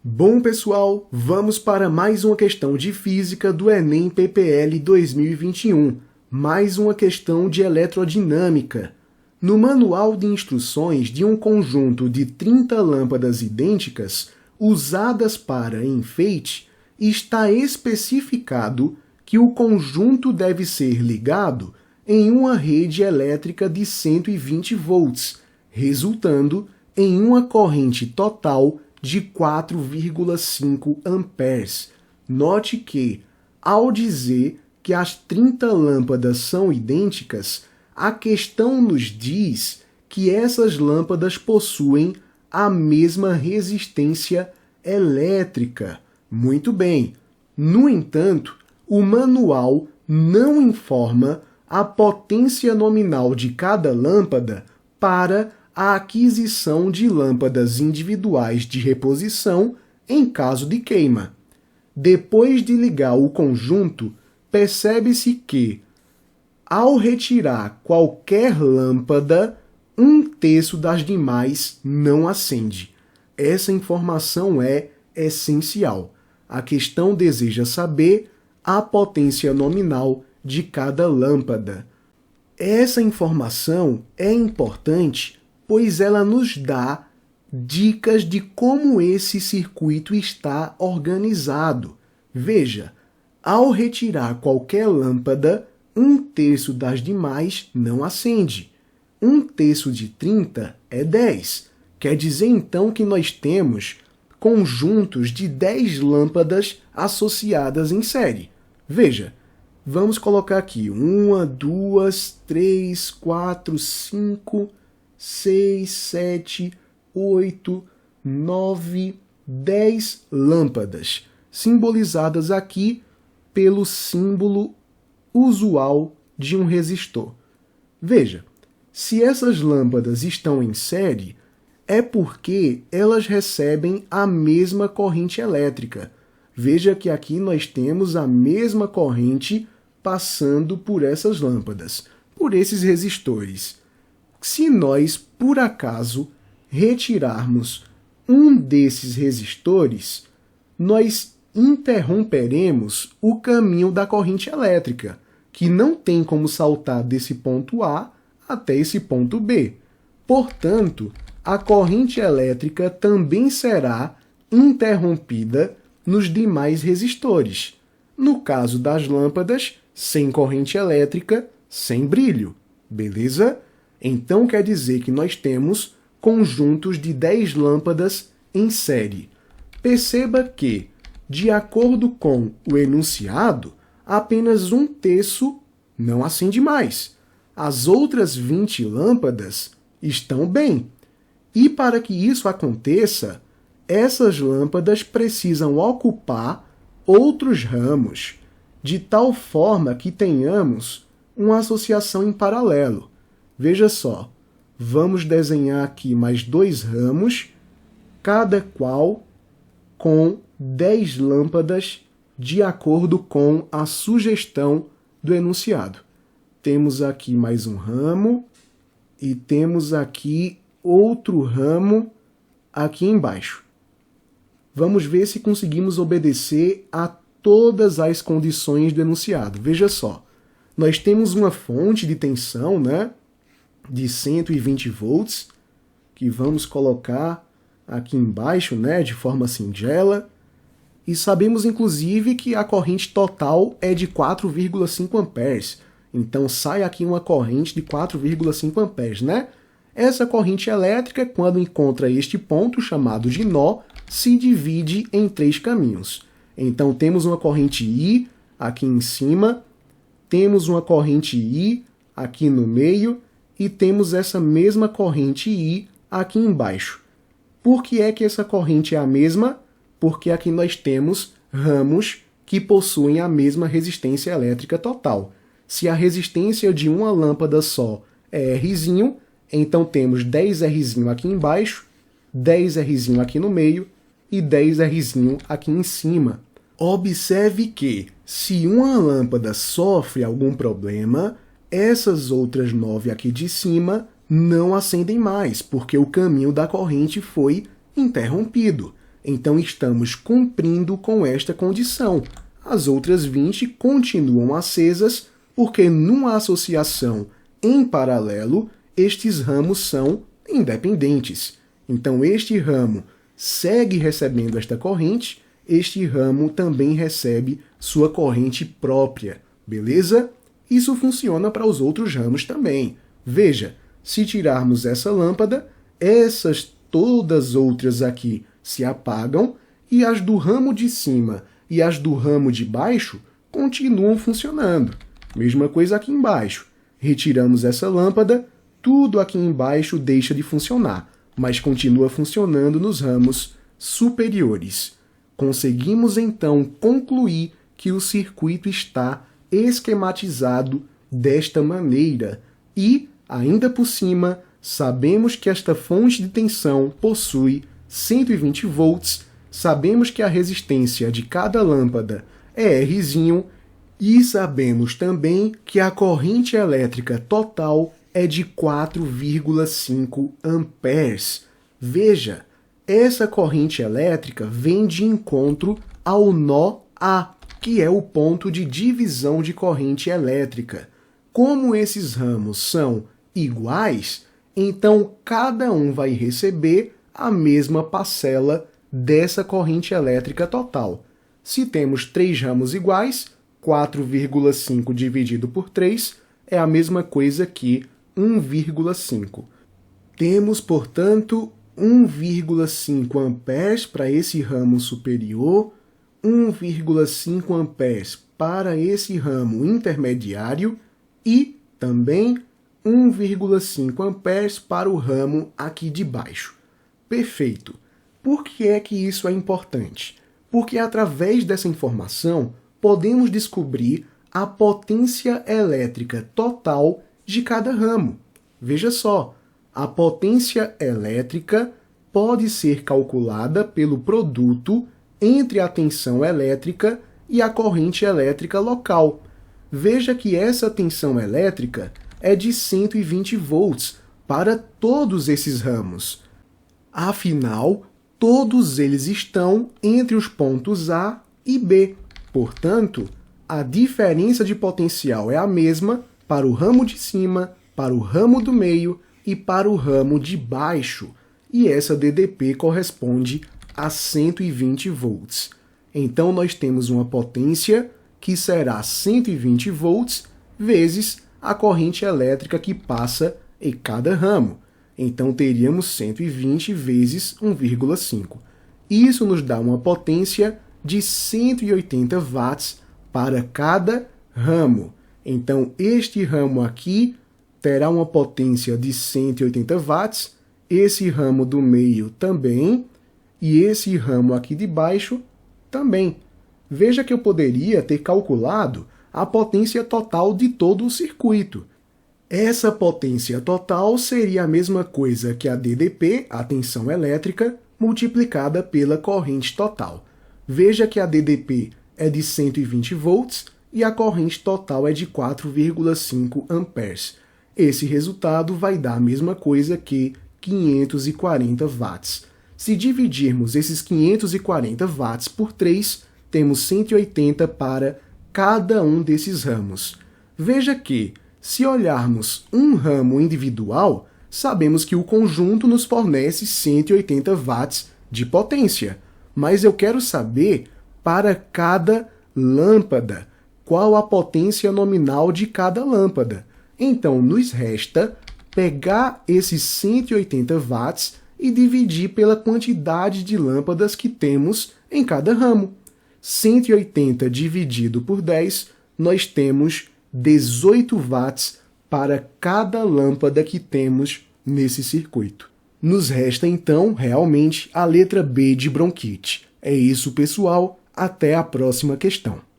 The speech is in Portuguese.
Bom, pessoal, vamos para mais uma questão de física do Enem PPL 2021, mais uma questão de eletrodinâmica. No manual de instruções de um conjunto de 30 lâmpadas idênticas usadas para enfeite, está especificado que o conjunto deve ser ligado em uma rede elétrica de 120 volts, resultando em uma corrente total de 4,5 amperes. Note que, ao dizer que as 30 lâmpadas são idênticas, a questão nos diz que essas lâmpadas possuem a mesma resistência elétrica. Muito bem. No entanto, o manual não informa a potência nominal de cada lâmpada para a aquisição de lâmpadas individuais de reposição em caso de queima. Depois de ligar o conjunto, percebe-se que, ao retirar qualquer lâmpada, 1/3 das demais não acende. Essa informação é essencial. A questão deseja saber a potência nominal de cada lâmpada. Essa informação é importante pois ela nos dá dicas de como esse circuito está organizado. Veja, ao retirar qualquer lâmpada, 1/3 das demais não acende. 1/3 de 30 é 10. Quer dizer então que nós temos conjuntos de 10 lâmpadas associadas em série. Veja, vamos colocar aqui 1, 2, 3, 4, 5... 6, 7, 8, 9, 10 lâmpadas, simbolizadas aqui pelo símbolo usual de um resistor. Veja, se essas lâmpadas estão em série, é porque elas recebem a mesma corrente elétrica. Veja que aqui nós temos a mesma corrente passando por essas lâmpadas, por esses resistores. Se nós, por acaso, retirarmos um desses resistores, nós interromperemos o caminho da corrente elétrica, que não tem como saltar desse ponto A até esse ponto B. Portanto, a corrente elétrica também será interrompida nos demais resistores. No caso das lâmpadas, sem corrente elétrica, sem brilho. Beleza? Então quer dizer que nós temos conjuntos de 10 lâmpadas em série. Perceba que, de acordo com o enunciado, apenas 1/3 não acende mais. As outras 20 lâmpadas estão bem. E para que isso aconteça, essas lâmpadas precisam ocupar outros ramos, de tal forma que tenhamos uma associação em paralelo. Veja só, vamos desenhar aqui mais 2 ramos, cada qual com 10 lâmpadas de acordo com a sugestão do enunciado. Temos aqui mais um ramo e temos aqui outro ramo aqui embaixo. Vamos ver se conseguimos obedecer a todas as condições do enunciado. Veja só, nós temos uma fonte de tensão, né, de 120 volts, que vamos colocar aqui embaixo, né, de forma singela. E sabemos, inclusive, que a corrente total é de 4,5 amperes. Então, sai aqui uma corrente de 4,5 amperes, né? Essa corrente elétrica, quando encontra este ponto, chamado de nó, se divide em 3 caminhos. Então, temos uma corrente I aqui em cima, temos uma corrente I aqui no meio, e temos essa mesma corrente I aqui embaixo. Por que é que essa corrente é a mesma? Porque aqui nós temos ramos que possuem a mesma resistência elétrica total. Se a resistência de uma lâmpada só é Rzinho, então temos 10Rzinho aqui embaixo, 10Rzinho aqui no meio e 10Rzinho aqui em cima. Observe que, se uma lâmpada sofre algum problema, essas outras 9 aqui de cima não acendem mais, porque o caminho da corrente foi interrompido. Então estamos cumprindo com esta condição. As outras 20 continuam acesas porque numa associação em paralelo, estes ramos são independentes. Então este ramo segue recebendo esta corrente, este ramo também recebe sua corrente própria, beleza? Isso funciona para os outros ramos também. Veja, se tirarmos essa lâmpada, essas todas outras aqui se apagam e as do ramo de cima e as do ramo de baixo continuam funcionando. Mesma coisa aqui embaixo. Retiramos essa lâmpada, tudo aqui embaixo deixa de funcionar, mas continua funcionando nos ramos superiores. Conseguimos então concluir que o circuito está esquematizado desta maneira e, ainda por cima, sabemos que esta fonte de tensão possui 120 volts, sabemos que a resistência de cada lâmpada é Rzinho e sabemos também que a corrente elétrica total é de 4,5 amperes. Veja, essa corrente elétrica vem de encontro ao nó A, que é o ponto de divisão de corrente elétrica. Como esses ramos são iguais, então cada um vai receber a mesma parcela dessa corrente elétrica total. Se temos 3 ramos iguais, 4,5 dividido por 3 é a mesma coisa que 1,5. Temos, portanto, 1,5 amperes para esse ramo superior, 1,5 amperes para esse ramo intermediário e também 1,5 amperes para o ramo aqui de baixo. Perfeito. Por que é que isso é importante? Porque através dessa informação podemos descobrir a potência elétrica total de cada ramo. Veja só, a potência elétrica pode ser calculada pelo produto entre a tensão elétrica e a corrente elétrica local. Veja que essa tensão elétrica é de 120 volts para todos esses ramos. Afinal, todos eles estão entre os pontos A e B. Portanto, a diferença de potencial é a mesma para o ramo de cima, para o ramo do meio e para o ramo de baixo. E essa DDP corresponde a 120 volts. Então, nós temos uma potência que será 120 volts vezes a corrente elétrica que passa em cada ramo. Então, teríamos 120 vezes 1,5. Isso nos dá uma potência de 180 watts para cada ramo. Então, este ramo aqui terá uma potência de 180 watts, esse ramo do meio também, e esse ramo aqui de baixo também. Veja que eu poderia ter calculado a potência total de todo o circuito. Essa potência total seria a mesma coisa que a DDP, a tensão elétrica, multiplicada pela corrente total. Veja que a DDP é de 120 volts e a corrente total é de 4,5 amperes. Esse resultado vai dar a mesma coisa que 540 watts. Se dividirmos esses 540 watts por 3, temos 180 para cada um desses ramos. Veja que, se olharmos um ramo individual, sabemos que o conjunto nos fornece 180 watts de potência. Mas eu quero saber, para cada lâmpada, qual a potência nominal de cada lâmpada. Então, nos resta pegar esses 180 watts e dividir pela quantidade de lâmpadas que temos em cada ramo. 180 dividido por 10, nós temos 18 watts para cada lâmpada que temos nesse circuito. Nos resta, então, realmente a letra B de bronquite. É isso, pessoal. Até a próxima questão.